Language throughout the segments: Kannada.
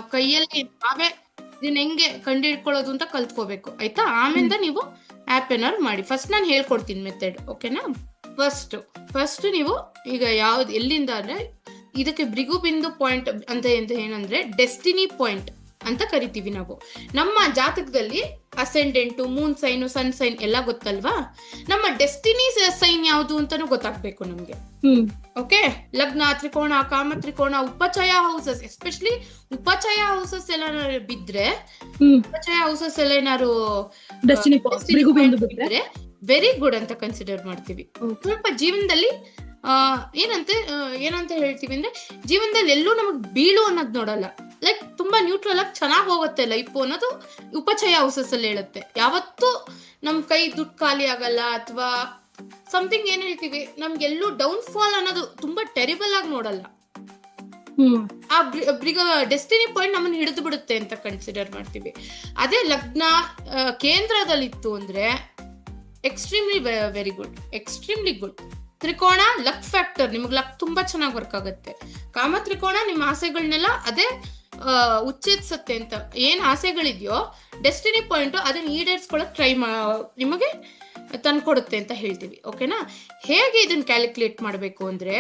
ನಾವ್ ಕೈಯಲ್ಲಿ ನಾವೇ ಇದನ್ನ ಹೆಂಗೆ ಕಂಡುಹಿಡ್ಕೊಳ್ಳೋದು ಅಂತ ಕಲ್ತ್ಕೋಬೇಕು ಆಯ್ತಾ. ಆಮೇಲೆ ನೀವು ಆಪ್ ಏನಾದ್ರು ಮಾಡಿ. ಫಸ್ಟ್ ನಾನು ಹೇಳ್ಕೊಡ್ತೀನಿ ಮೆಥಡ್, ಓಕೆನಾ. ಫಸ್ಟ್ ನೀವು ಈಗ ಯಾವ್ದು ಎಲ್ಲಿಂದ ಅಂದ್ರೆ ಇದಕ್ಕೆ ಭೃಗು ಬಿಂದು ಪಾಯಿಂಟ್ ಅಂತ ಏನಂದ್ರೆ ಡೆಸ್ಟಿನಿ ಪಾಯಿಂಟ್ ಅಂತ ಕರಿತೀವಿ ನಾವು. ನಮ್ಮ ಜಾತಕದಲ್ಲಿ ಅಸೆಂಡೆಂಟು, ಮೂನ್ ಸೈನ್, ಸನ್ ಸೈನ್ ಎಲ್ಲ ಗೊತ್ತಲ್ವಾ. ನಮ್ಮ ಡೆಸ್ಟಿನಿ ಸೈನ್ ಯಾವುದು ಅಂತಾನು ಗೊತ್ತಾಗ್ಬೇಕು ನಮ್ಗೆ. ಓಕೆ, ಲಗ್ನ, ತ್ರಿಕೋಣ, ಕಾಮ ತ್ರಿಕೋಣ, ಉಪಚಯ ಹೌಸಸ್, ಎಸ್ಪೆಷಲಿ ಉಪಚಯ ಹೌಸಸ್ ಎಲ್ಲ ಬಿದ್ರೆ, ಉಪಚಯ ಹೌಸಸ್ ಎಲ್ಲ ಏನಾರು ಬಿದ್ರೆ ವೆರಿ ಗುಡ್ ಅಂತ ಕನ್ಸಿಡರ್ ಮಾಡ್ತೀವಿ. ಸ್ವಲ್ಪ ಜೀವನದಲ್ಲಿ ಏನಂತ ಹೇಳ್ತೀವಿ ಅಂದ್ರೆ, ಜೀವನದಲ್ಲಿ ಎಲ್ಲೂ ನಮಗ್ ಬೀಳು ಅನ್ನೋದು ನೋಡಲ್ಲ. ಲೈಕ್ ತುಂಬಾ ನ್ಯೂಟ್ರಲ್ ಆಗಿ ಚೆನ್ನಾಗಿ ಹೋಗುತ್ತೆ ಲೈಫ್ ಅನ್ನೋದು ಉಪಚಯ ಹೌಸಸ್ ಅಲ್ಲಿ ಹೇಳುತ್ತೆ. ಯಾವತ್ತೂ ನಮ್ ಕೈ ದುಡ್ಡು ಖಾಲಿ ಆಗಲ್ಲ, ಅಥವಾ ಸಮಥಿಂಗ್ ಏನ್ ಹೇಳ್ತೀವಿ, ನಮ್ಗೆಲ್ಲೂ ಡೌನ್ ಫಾಲ್ ಅನ್ನೋದು ತುಂಬಾ ಟೆರಿಬಲ್ ಆಗಿ ನೋಡಲ್ಲ. ಆ ಡೆಸ್ಟಿನಿ ಪಾಯಿಂಟ್ ನಮ್ಮನ್ನ ಹಿಡಿದು ಬಿಡುತ್ತೆ ಅಂತ ಕನ್ಸಿಡರ್ ಮಾಡ್ತೀವಿ. ಅದೇ ಲಗ್ನ ಕೇಂದ್ರದಲ್ಲಿತ್ತು ಅಂದ್ರೆ extremely very good, extremely good. ತ್ರಿಕೋಣ ಲಕ್ ಫ್ಯಾಕ್ಟರ್, ನಿಮ್ಗೆ ಲಕ್ ತುಂಬಾ ಚೆನ್ನಾಗಿ ವರ್ಕ್ ಆಗುತ್ತೆ. ಕಾಮ ತ್ರಿಕೋಣ ನಿಮ್ಮ ಆಸೆಗಳನ್ನೆಲ್ಲ ಅದೇ ಉಚ್ಚೇದಿಸುತ್ತೆ ಅಂತ. ಏನ್ ಆಸೆಗಳಿದೆಯೋ ಡೆಸ್ಟಿನಿ ಪಾಯಿಂಟ್ ಅದನ್ನ ಈಡೇರಿಸ್ಕೊಳಕ್ ನಿಮಗೆ ತಂದ್ಕೊಡುತ್ತೆ ಅಂತ ಹೇಳ್ತೀವಿ, ಓಕೆನಾ. ಹೇಗೆ ಇದನ್ನ ಕ್ಯಾಲ್ಕುಲೇಟ್ ಮಾಡಬೇಕು ಅಂದ್ರೆ,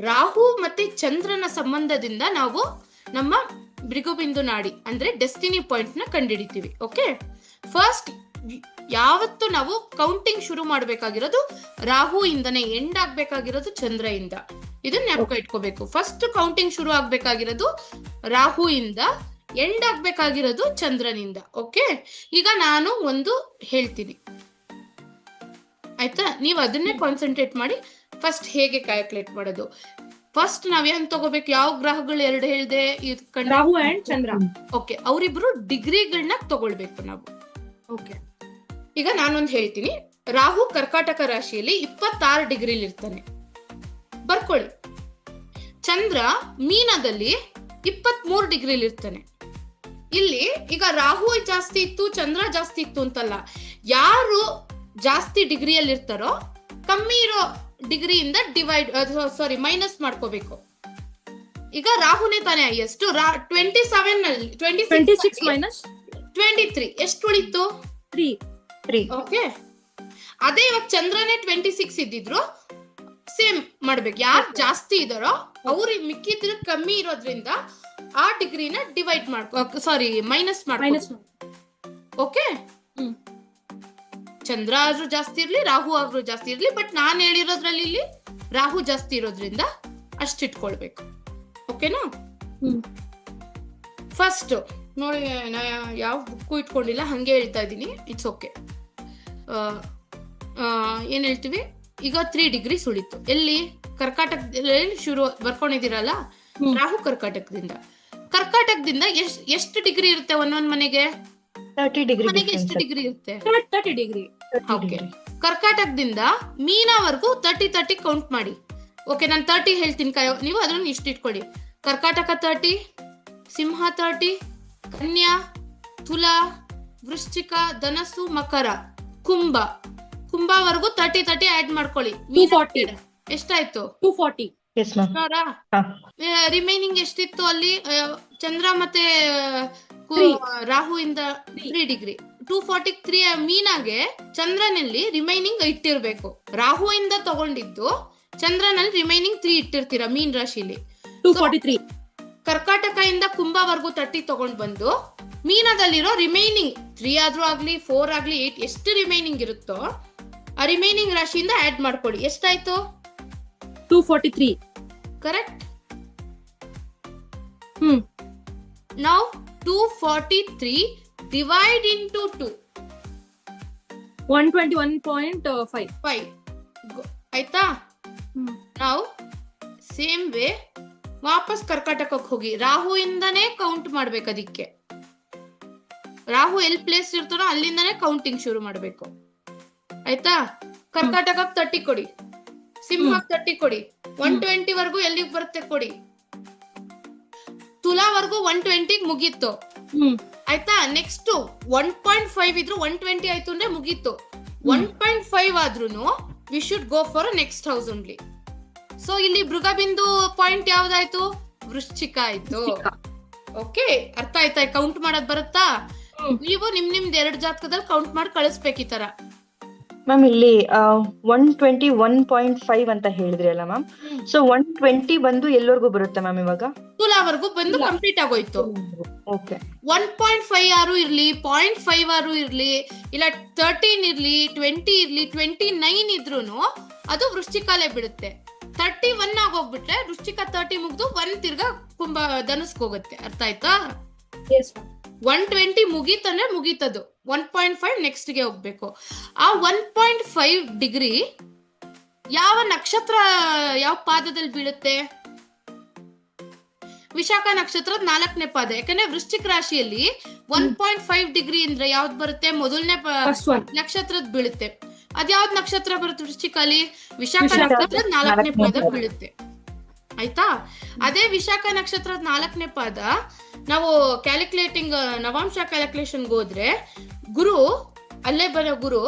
ರಾಹು ಮತ್ತೆ ಚಂದ್ರನ ಸಂಬಂಧದಿಂದ ನಾವು ನಮ್ಮ ಭೃಗುಬಿಂದು ನಾಡಿ ಅಂದ್ರೆ ಡೆಸ್ಟಿನಿ ಪಾಯಿಂಟ್ ನ ಕಂಡುಹಿಡಿತೀವಿ. ಓಕೆ, ಫಸ್ಟ್ ಯಾವತ್ತು ನಾವು ಕೌಂಟಿಂಗ್ ಶುರು ಮಾಡ್ಬೇಕಾಗಿರೋದು ರಾಹು ಇಂದನೇ, ಎಂಡ್ ಆಗ್ಬೇಕಾಗಿರೋದು ಚಂದ್ರ ಇಂದ. ಇದನ್ನ ಜ್ಞಾಪಕ ಇಟ್ಕೋಬೇಕು. ಫಸ್ಟ್ ಕೌಂಟಿಂಗ್ ಶುರು ಆಗ್ಬೇಕಾಗಿರೋದು ರಾಹು ಇಂದ, ಎಂಡ್ ಆಗ್ಬೇಕಾಗಿರೋದು ಚಂದ್ರನಿಂದ. ಓಕೆ, ಈಗ ನಾನು ಒಂದು ಹೇಳ್ತೀನಿ ಆಯ್ತಾ, ನೀವು ಅದನ್ನೇ ಕಾನ್ಸಂಟ್ರೇಟ್ ಮಾಡಿ. ಫಸ್ಟ್ ಹೇಗೆ ಕ್ಯಾಲ್ಕುಲೇಟ್ ಮಾಡೋದು, ಫಸ್ಟ್ ನಾವೇನ್ ತಗೋಬೇಕು, ಯಾವ ಗ್ರಹಗಳು ಎರಡು ಹೇಳ್ದೆ, ರಾಹು ಅಂಡ್ ಚಂದ್ರ. ಓಕೆ, ಅವರಿಬ್ರು ಡಿಗ್ರಿಗಳನ್ನ ತಗೊಳ್ಬೇಕು ನಾವು. ಓಕೆ, ಈಗ ನಾನೊಂದು ಹೇಳ್ತೀನಿ. ರಾಹು ಕರ್ಕಾಟಕ ರಾಶಿಯಲ್ಲಿ 26 ಡಿಗ್ರಿಲಿ ಇರ್ತಾನೆ, ಬರ್ಕೊಳ್ಳಿ. ಚಂದ್ರ ಮೀನದಲ್ಲಿ 23 ಡಿಗ್ರಿಲಿ ಇರ್ತಾನೆ. ಇಲ್ಲಿ ಈಗ ರಾಹು ಜಾಸ್ತಿ ಇತ್ತು, ಚಂದ್ರ ಜಾಸ್ತಿ ಇತ್ತು ಅಂತಲ್ಲ, ಯಾರು ಜಾಸ್ತಿ ಡಿಗ್ರಿಯಲ್ಲಿ ಇರ್ತಾರೋ ಕಮ್ಮಿ ಇರೋ ಡಿಗ್ರಿಯಿಂದ ಮೈನಸ್ ಮಾಡ್ಕೋಬೇಕು. ಈಗ ರಾಹುನೇ ತಾನೇ ಹೈಯೆಸ್ಟ್, 27 ನಲ್ಲಿ 26 ಮೈನಸ್ 23 ಎಷ್ಟು ಉಳಿತು? 3. ಓಕೆ, ಅದೇ ಇವಾಗ ಚಂದ್ರನೇ 26 ಇದ್ದಿದ್ರು ಸೇಮ್ ಮಾಡ್ಬೇಕು. ಯಾರು ಜಾಸ್ತಿ ಇದಾರೋ ಅವ್ರು ಮಿಕ್ಕಿದ್ರು ಕಮ್ಮಿ ಇರೋದ್ರಿಂದ ಆ ಡಿಗ್ರಿನ ಡಿವೈಡ್ ಮೈನಸ್ ಮಾಡ್ಕೊ. ಓಕೆ, ಚಂದ್ರ ಆದ್ರೂ ಜಾಸ್ತಿ ಇರ್ಲಿ, ರಾಹು ಆದ್ರೂ ಜಾಸ್ತಿ ಇರ್ಲಿ, ಬಟ್ ನಾನ್ ಹೇಳಿರೋದ್ರಲ್ಲಿ ಇಲ್ಲಿ ರಾಹು ಜಾಸ್ತಿ ಇರೋದ್ರಿಂದ ಅಷ್ಟಿಟ್ಕೊಳ್ಬೇಕು. ಓಕೆನಾ. ಫಸ್ಟ್ ನೋಡಿ, ನಾ ಯಾವ ಬುಕ್ಕು ಇಟ್ಕೊಂಡಿಲ್ಲ, ಹಂಗೆ ಹೇಳ್ತಾ ಇದ್ದೀನಿ, ಇಟ್ಸ್ ಓಕೆ. ಏನ್ ಹೇಳ್ತೀವಿ, ಈಗ 3 ಡಿಗ್ರಿ ಸುಳಿತು. ಎಲ್ಲಿ? ಕರ್ಕಾಟಕದಲ್ಲಿ ಶುರು ಬರ್ಕೊಂಡಿದ್ದೀರಲ್ಲ, ರಾಹು ಕರ್ಕಾಟಕದಿಂದ ಎಷ್ಟು ಡಿಗ್ರಿ ಇರುತ್ತೆ ಒಂದೊಂದ್ ಮನೆಗೆ? 30 ಡಿಗ್ರಿ. ಮನೆಗೆ ಎಷ್ಟು ಡಿಗ್ರಿ ಇರುತ್ತೆ? 30 ಡಿಗ್ರಿ. ಓಕೆ, ಕರ್ಕಾಟಕದಿಂದ ಮೀನವರೆಗೂ 30 ಕೌಂಟ್ ಮಾಡಿ. ಓಕೆ, ನಾನು 30 ಹೇಳ್ತೀನಿ, ನೀವು ಅದನ್ನ ಇಷ್ಟು ಇಟ್ಕೊಳ್ಳಿ. ಕರ್ಕಾಟಕ 30, ಸಿಂಹ 30, ಕನ್ಯಾ, ತುಲಾ, ವೃಶ್ಚಿಕ, ಧನಸ್ಸು, ಮಕರ, ಕುಂಭವರೆಗೂ 30 ಆಡ್ ಮಾಡ್ಕೊಳ್ಳಿ. 240 ಎಷ್ಟಾಯ್ತು? 240. ರಿಮೈನಿಂಗ್ ಎಷ್ಟಿತ್ತು ಅಲ್ಲಿ? ಚಂದ್ರ ಮತ್ತೆ ರಾಹು ಇಂದ 3 ಡಿಗ್ರಿ, 243. ಮೀನಾಗೆ ಚಂದ್ರನಲ್ಲಿ ರಿಮೈನಿಂಗ್ ಇಟ್ಟಿರ್ಬೇಕು. ರಾಹು ಇಂದ ತಗೊಂಡಿದ್ದು ಚಂದ್ರನಲ್ಲಿ ರಿಮೈನಿಂಗ್ 3 ಇಟ್ಟಿರ್ತೀರಾ ಮೀನ್ ರಾಶಿಲಿ. 243. ಕರ್ಕಾಟಕ ಇಂದ ಕುಂಭವರೆಗೂ 30 ತಗೊಂಡ್ ಬಂದು ಮೀನದಲ್ಲಿರೋ ರಿಮೈನಿಂಗ್ 3 ಆದ್ರೂ ಆಗ್ಲಿ 4 ಆಗ್ಲಿ 8 ಎಷ್ಟು ರಿಮೈನಿಂಗ್ ಇರುತ್ತೋ ಆ ರಿಮೈನಿಂಗ್ ರಾಶಿಯಿಂದ ಆಡ್ ಮಾಡ್ಕೊಳ್ಳಿ. ಎಷ್ಟಾಯ್ತು? 243. ಕರೆಕ್ಟ್. Now 243 divide into 2. 121.5. ಆಯ್ತಾ? ನಾವು ಸೇಮ್ ವೇ ವಾಪಸ್ ಕರ್ಕಾಟಕಕ್ಕೆ ಹೋಗಿ ರಾಹು ಇಂದಾನೇ ಕೌಂಟ್ ಮಾಡ್ಬೇಕು. ಅದಕ್ಕೆ ರಾಹು ಎಲ್ಲಿ ಪ್ಲೇಸ್ ಇರ್ತಾನೋ ಅಲ್ಲಿಂದಾನೇ ಕೌಂಟಿಂಗ್ ಶುರು ಮಾಡ್ಬೇಕು. ಆಯ್ತಾ? ಕರ್ಕಾಟಕಕ್ಕೆ 30 ಕೊಡಿ, ಸಿಂಹಕ್ಕೆ 30 ಕೊಡಿ, 120 ವರ್ಗೂ ಎಲ್ಲಿಗೆ ಬರುತ್ತೆ ಕೊಡಿ. ತುಲಾವರೆಗೂ 120 ಮುಗೀತು. ಆಯ್ತಾ? ನೆಕ್ಸ್ಟ್ 1.5 ಇದ್ರು 120 ಆಯ್ತು ಅಂದ್ರೆ ಮುಗೀತು. 1.5 ಆದ್ರೂನು we should go for next house only. So ಇಲ್ಲಿ ಭೃಗಬಿಂದು ಪಾಯಿಂಟ್ ಯಾವ್ದಾಯ್ತು? ವೃಶ್ಚಿಕ ಆಯ್ತು. ಓಕೆ, ಅರ್ಥ ಆಯ್ತಾ? ಕೌಂಟ್ ಮಾಡೋದ್ ಬರುತ್ತಾ? ಹ್ಮ್. ನೀವು ನಿಮ್ದು 2 ಜಾತಕದಲ್ಲಿ ಕೌಂಟ್ ಮಾಡಿ ಕಳಿಸ್ಬೇಕು ಈ ತರ. ಮ್ಯಾಮ್ ಇಲ್ಲಿ 121.5 ಅಂತ ಹೇಳಿದ್ರಿ ಅಲ್ಲ ಮ್ಯಾಮ್. ಸೊ 120 ಬಂದು ಎಲ್ಲರಿಗೂ ಬರುತ್ತೆ ಮ್ಯಾಮ್ ಇವಾಗ? ತುಲಾವರೆಗೂ ಬಂದು ಇಲ್ಲ. ಕಂಪ್ಲೀಟ್ ಆಗೋಯ್ತು. ಓಕೆ 1.5 ಆರು ಇರ್ಲಿ, 0.5 ಆರು ಇರ್ಲಿ, ಇಲ್ಲ 13 ಇರ್ಲಿ, 20 ಇರ್ಲಿ, 29 ಇದ್ರೂನು ಅದು ವೃಶ್ಚಿಕಾಲೇ ಬಿಡುತ್ತೆ. 31 ಆಗೋಗ್ಬಿಟ್ರೆ ವೃಶ್ಚಿಕ 30 ಮುಗ್ದು 1 ತಿರ್ಗಾ ಕುಂಭ ಧನುಸ್ಕೋಗುತ್ತೆ. ಅರ್ಥ ಆಯ್ತಾ? Yes, ma'am. 120 ಮುಗೀತಂದ್ರೆ ಮುಗೀತದು. 1.5 ನೆಕ್ಸ್ಟ್ ಗೆ ಹೋಗ್ಬೇಕು. ಆ 1.5 ಡಿಗ್ರಿ ಯಾವ ನಕ್ಷತ್ರ, ಯಾವ ಪಾದದಲ್ಲಿ ಬೀಳುತ್ತೆ? ವಿಶಾಖ ನಕ್ಷತ್ರದ 4ನೇ ಪಾದ. ಯಾಕಂದ್ರೆ ವೃಶ್ಚಿಕ ರಾಶಿಯಲ್ಲಿ 1.5 ಡಿಗ್ರಿ ಅಂದ್ರೆ ಯಾವ್ದು ಬರುತ್ತೆ? ಮೊದಲನೇ First one. ನಕ್ಷತ್ರದ ಬೀಳುತ್ತೆ. ಅದ್ಯಾವ್ದು ನಕ್ಷತ್ರ ಬರುತ್ತೆ ವೃಶ್ಚಿಕಲ್ಲಿ? ವಿಶಾಖ ವಿಶಾಖ. ನಕ್ಷತ್ರದ 4ನೇ ಪಾದ ಪಾದ. ಬೀಳುತ್ತೆ. ಆಯ್ತಾ? ಅದೇ ವಿಶಾಖ ನಕ್ಷತ್ರದ 4ನೇ ಪಾದ ನಾವು ಕ್ಯಾಲ್ಕುಲೇಟಿಂಗ್ ನವಾಂಶ ಕ್ಯಾಲ್ಕುಲೇಷನ್ ಹೋದ್ರೆ ಗುರು ಅಲ್ಲೇ ಬರೋ ಗುರು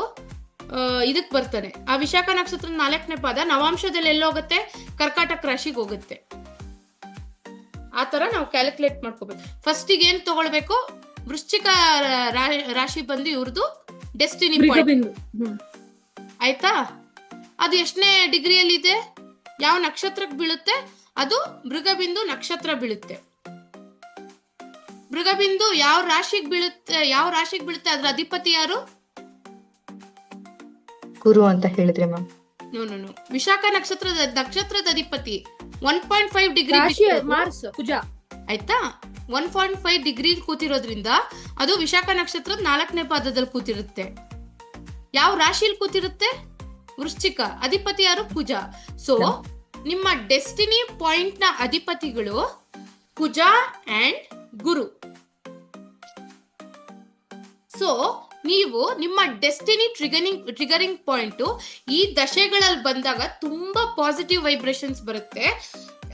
ಇದಕ್ ಬರ್ತಾನೆ. ಆ ವಿಶಾಖ ನಕ್ಷತ್ರದ 4ನೇ ಪಾದ ನವಾಂಶದಲ್ಲಿ ಎಲ್ಲೋಗುತ್ತೆ? ಕರ್ಕಾಟಕ ರಾಶಿಗೆ ಹೋಗುತ್ತೆ. ಆ ತರ ನಾವು ಕ್ಯಾಲ್ಕುಲೇಟ್ ಮಾಡ್ಕೋಬೇಕು. ಫಸ್ಟಿಗೆ ಏನ್ ತಗೊಳ್ಬೇಕು? ವೃಶ್ಚಿಕ ರಾಶಿ ಬಂದು ಇವ್ರದ್ದು ಡೆಸ್ಟಿನಿ ಪಾಯಿಂಟ್. ಮೃಗಬಿಂದು. ಹ್ಮ್. ಆಯ್ತಾ? ಅದು ಎಷ್ಟನೇ ಡಿಗ್ರಿಯಲ್ಲಿ ಇದೆ? ಯಾವ ನಕ್ಷತ್ರಕ್ಕೆ ಬೀಳುತ್ತೆ? ಅದು ಮೃಗಬಿಂದು ನಕ್ಷತ್ರ ಬೀಳುತ್ತೆ. ಮೃಗಬಿಂದು ಯಾವ ರಾಶಿಗೆ ಬೀಳುತ್ತೆ? ಅದ್ರ ಅಧಿಪತಿ ಯಾರು? ಗುರು ಅಂತ ಹೇಳಿದ್ರಿ ಮ್ಯಾಮ್. ನೋ. ವಿಶಾಖ ನಕ್ಷತ್ರದ ಅಧಿಪತಿ 1.5 ಡಿಗ್ರಿ ರಾಶಿ ಮಾರ್ಸ್ ಕುಜ. ಆಯ್ತಾ? 1.5 ಡಿಗ್ರಿ ಕೂತಿರೋದ್ರಿಂದ ಅದು ವಿಶಾಖ ನಕ್ಷತ್ರದ 4ನೇ ಪಾದದಲ್ಲಿ ಕೂತಿರುತ್ತೆ. ಯಾವ ರಾಶಿಯಲ್ಲಿ ಕೂತಿರುತ್ತೆ? ವೃಶ್ಚಿಕ. ಅಧಿಪತಿ ಯಾರು? ಕುಜ. ಸೊ ನಿಮ್ಮ ಡೆಸ್ಟಿನಿ ಪಾಯಿಂಟ್ ನ ಅಧಿಪತಿಗಳು ಕುಜ ಅಂಡ್ ಗುರು. ಸೊ ನೀವು ನಿಮ್ಮ ಡೆಸ್ಟಿನಿ ಟ್ರಿಗರಿಂಗ್ ಪಾಯಿಂಟ್ ಈ ದಶೆಗಳಲ್ಲಿ ಬಂದಾಗ ತುಂಬಾ ಪಾಸಿಟಿವ್ ವೈಬ್ರೇಷನ್ಸ್ ಬರುತ್ತೆ.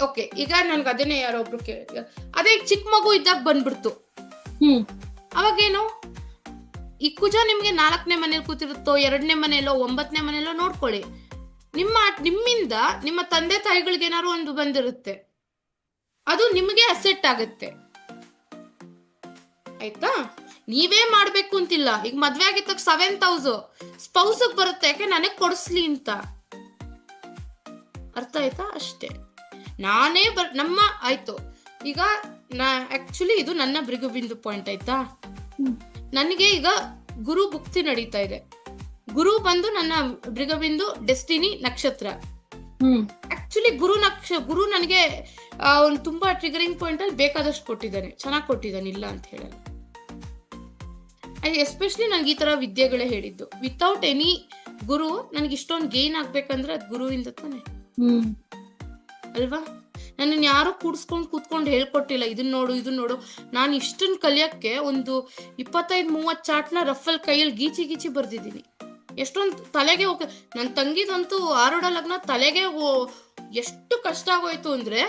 ಓಕೆ, ಈಗ ನನ್ಗೆ ಅದನ್ನೇ ಯಾರೊಬ್ರು ಅದೇ ಚಿಕ್ಕ ಮಗು ಇದ್ದಾಗ ಬಂದ್ಬಿಡ್ತು. ಹ್ಮ್. ಅವಾಗೇನು? ಈ ಕುಜ ನಿಮ್ಗೆ 4ನೇ ಮನೇಲಿ ಕೂತಿರುತ್ತೋ, 2ನೇ ಮನೆಯಲ್ಲೋ, 9ನೇ ಮನೆಯಲ್ಲೋ ನೋಡ್ಕೊಳ್ಳಿ. ನಿಮ್ಮಿಂದ ನಿಮ್ಮ ತಂದೆ ತಾಯಿಗಳಿಗೆ ಏನಾದ್ರು ಒಂದು ಬಂದಿರುತ್ತೆ, ಅದು ನಿಮಗೆ ಅಸೆಟ್ ಆಗತ್ತೆ. ಆಯ್ತಾ? ನೀವೇ ಮಾಡ್ಬೇಕು ಅಂತಿಲ್ಲ. ಈಗ ಮದ್ವೆ ಆಗಿದ್ದಾಗ 7,000 ಸ್ಪೌಸ್ ಬರುತ್ತೆ. ಯಾಕೆ? ನನಗ್ ಕೊಡಿಸ್ಲಿ ಅಂತ. ಅರ್ಥ ಆಯ್ತಾ? ಅಷ್ಟೇ. ನಾನೇ ನಮ್ಮ ಆಯ್ತು. ಈಗ ಆಕ್ಚುಲಿ ಇದು ನನ್ನ ಮೃಗಬಿಂದು ಪಾಯಿಂಟ್. ಆಯ್ತಾ? ನನಗೆ ಈಗ ಗುರು ಭುಕ್ತಿ ನಡೀತಾ ಇದೆ. ಗುರು ಬಂದು ನನ್ನ ಮೃಗಬಿಂದು ಡೆಸ್ಟಿನಿ ನಕ್ಷತ್ರ. ಹ್ಮ್. ಆಕ್ಚುಲಿ ಗುರು ನನಗೆ ಅವ್ನು ತುಂಬಾ ಟ್ರಿಗರಿಂಗ್ ಪಾಯಿಂಟ್ ಅಲ್ಲಿ ಬೇಕಾದಷ್ಟು ಕೊಟ್ಟಿದ್ದಾನೆ, ಚೆನ್ನಾಗಿ ಕೊಟ್ಟಿದ್ದಾನೆ, ಇಲ್ಲ ಅಂತ ಹೇಳಲ್ಲ. ಎಸ್ಪೆಷಲಿ ನನ್ಗೆ ಈ ತರ ವಿದ್ಯೆಗಳೇ ಹೇಳಿದ್ದು. ವಿತೌಟ್ ಎನಿ ಗುರು ನನಗೆ ಇಷ್ಟೊಂದು ಗೇನ್ ಆಗ್ಬೇಕಂದ್ರೆ ಅದು ಗುರುವಿಂದ ತಾನೆ. ಹ್ಮ್. ಅಲ್ವಾ? ನನ್ನನ್ನು ಯಾರು ಕೂತ್ಕೊಂಡು ಹೇಳ್ಕೊಟ್ಟಿಲ್ಲ, ಇದನ್ನ ನೋಡು. ನಾನು ಇಷ್ಟನ್ ಕಲಿಯಕ್ಕೆ ಒಂದು 25-30 ಚಾಟ್ನ ರಫಲ್ ಕೈಯಲ್ಲಿ ಗೀಚಿ ಬರ್ದಿದ್ದೀನಿ. ಎಷ್ಟೊಂದು ತಲೆಗೆ ನನ್ನ ತಂಗಿದಂತೂ ಆರೋಡ ಲಗ್ನ ತಲೆಗೆ ಎಷ್ಟು ಕಷ್ಟ ಆಗೋಯ್ತು ಅಂದ್ರೆ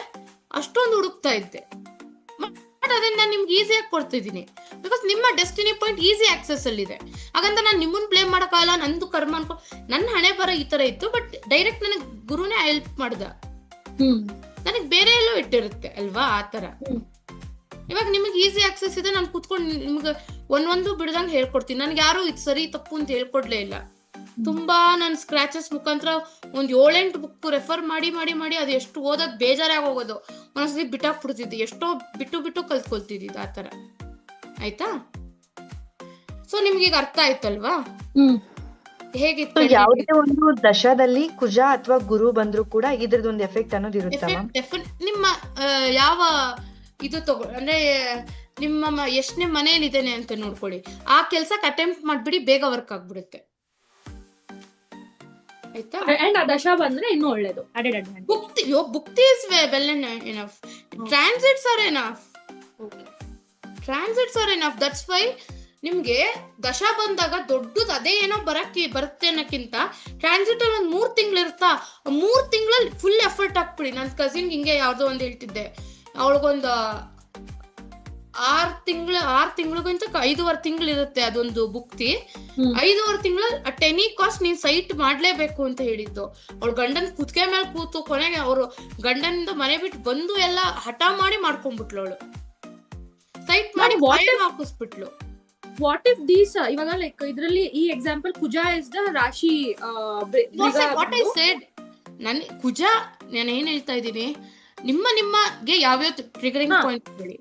ಅಷ್ಟೊಂದು ಹುಡುಕ್ತಾ ಇದ್ದೆ. ಬಟ್ ಅದನ್ನ ನಾನು ನಿಮ್ಗೆ ಈಸಿಯಾಗಿ ಕೊಡ್ತಿದ್ದೀನಿ. ಬಿಕಾಸ್ ನಿಮ್ಮ ಡೆಸ್ಟಿನಿ ಪಾಯಿಂಟ್ ಈಸಿ ಆಕ್ಸೆಸ್ ಅಲ್ಲಿ ಇದೆ. ಹಾಗಂತ ನಾನು ನಿಮ್ಮನ್ನ ಬ್ಲೇಮ್ ಮಾಡಕ್ಕಾಗಲ್ಲ. ನಂದು ಕರ್ಮ ನನ್ನ ಹಣೆ ಬರ ಈ ತರ ಇತ್ತು. ಬಟ್ ಡೈರೆಕ್ಟ್ ನನಗೆ ಗುರುನೇ ಹೆಲ್ಪ್ ಮಾಡ್ದ. ನನಗೆ ಬೇರೆ ಎಲ್ಲೋ ಇಟ್ಟಿರುತ್ತೆ ಅಲ್ವಾ? ಆ ತರ. ಇವಾಗ ನಿಮಗೆ ಈಸಿ ಆಕ್ಸೆಸ್ ಇದೆ. ನಾನು ಕೂತ್ಕೊಂಡು ನಿಮ್ಗೆ ಒಂದೊಂದು ಬಿಡ್ದಂಗೆ ಹೇಳ್ಕೊಡ್ತೀನಿ. ನನ್ಗೆ ಯಾರು ಇದು ಸರಿ ತಪ್ಪು ಅಂತ ಹೇಳ್ಕೊಡ್ಲೇ ಇಲ್ಲ. ತುಂಬಾ ನಾನು ಸ್ಕ್ರಾಚಸ್ ಮುಖಾಂತರ ಒಂದ್ 7-8 ಬುಕ್ ರೆಫರ್ ಮಾಡಿ ಅದು ಎಷ್ಟು ಓದೋದ್ ಬೇಜಾರೇ ಆಗೋಗೋದು. ಒಂದೊಂದ್ಸತಿ ಬಿಟ್ಟಾಕ್ಬಿಡ್ತಿದ್ದೆ. ಎಷ್ಟೋ ಬಿಟ್ಟು ಕಲ್ತ್ಕೊಳ್ತಿದ್ದ ಆ ತರ. ಆಯ್ತಾ? ಸೊ ನಿಮ್ಗೆ ಈಗ ಅರ್ಥ ಆಯ್ತಲ್ವಾ ಹೇಗಿತ್ತು? ಯಾವುದೇ ಒಂದು ದಶದಲ್ಲಿ ಕುಜ ಅಥವಾ ಗುರು ಬಂದ್ರು ಕೂಡ ಇದ್ರದೊಂದು ಎಫೆಕ್ಟ್ ಅನ್ನೋದು ಇರುತ್ತೆ ಮ್ಯಾಮ್. ನಿಮ್ಮ ಯಾವ ಇದು ಅಂದ್ರೆ ನಿಮ್ಮ ಎಷ್ಟನೇ ಮನೇಲಿ ಇದೇನೆ ಅಂತ ನೋಡ್ಕೊಳ್ಳಿ. ಆ ಕೆಲ್ಸಕ್ಕೆ ಅಟೆಂಪ್ಟ್ ಮಾಡ್ಬಿಡಿ, ಬೇಗ ವರ್ಕ್ ಆಗ್ಬಿಡುತ್ತೆ. ಆಯ್ತಾ? ಅಂಡ್ ಆ ದಶ ಬಂದ್ರೆ ಇನ್ನೂ ಒಳ್ಳೇದು. added advantage. Bhukti is well enough. Transits are enough. Transits are enough. That's why ನಿಮ್ಗೆ ದಶ ಬಂದಾಗ ದೊಡ್ಡದು ಅದೇ ಏನೋ ಬರುತ್ತೆ ಅನ್ನಕ್ಕಿಂತ ಟ್ರಾನ್ಸಿಟ್ ಅಲ್ಲಿ 3 ತಿಂಗಳು ಇರುತ್ತಾ, 3 ತಿಂಗಳಲ್ಲಿ ಫುಲ್ ಎಫರ್ಟ್ ಹಾಕ್ಬಿಡಿ. ನನ್ನ ಕಸಿನ್ ಹಿಂಗೆ ಯಾವ್ದೋ ಒಂದು ಹೇಳ್ತಿದ್ದೆ, ಅವಳಿಗೊಂದು 6 ತಿಂಗಳಿಗಿಂತ 5.5 ತಿಂಗಳು ಇರುತ್ತೆ ಅದೊಂದು ಭುಕ್ತಿ. 5.5 ತಿಂಗಳು ಅಟ್ ಎನಿ ಕಾಸ್ಟ್ ನೀನ್ ಸೈಟ್ ಮಾಡ್ಲೇಬೇಕು ಅಂತ ಹೇಳಿದ್ದು. ಅವಳು ಗಂಡನ್ ಕುತ್ಕೆ ಮೇಲೆ ಕೂತು ಕೊನೆಗೆ ಅವರು ಗಂಡನಿಂದ ಮನೆ ಬಿಟ್ಟು ಬಂದು ಎಲ್ಲ ಹಠ ಮಾಡಿ ಮಾಡ್ಕೊಂಡ್ಬಿಟ್ಲು ಅವಳು. ಸೈಟ್ ಮಾಡಿ What fire if- ಹಾಕಿಸ್ಬಿಟ್ಲು. ವಾಟ್ ಇಫ್ ದೀಸ್ ಇವಾಗ ಲೈಕ್ ಇದ್ರಲ್ಲಿ ಈ example Kuja is the rashi what I said, Kuja ನಾನು ಏನ್ ಹೇಳ್ತಾ ಇದ್ದೀನಿ, ನಿಮಗೆ ಯಾವ್ಯಾವ ಟ್ರಿಗರಿಂಗ್ ಹಾ. ಪಾಯಿಂಟ್ ಹೇಳಿ.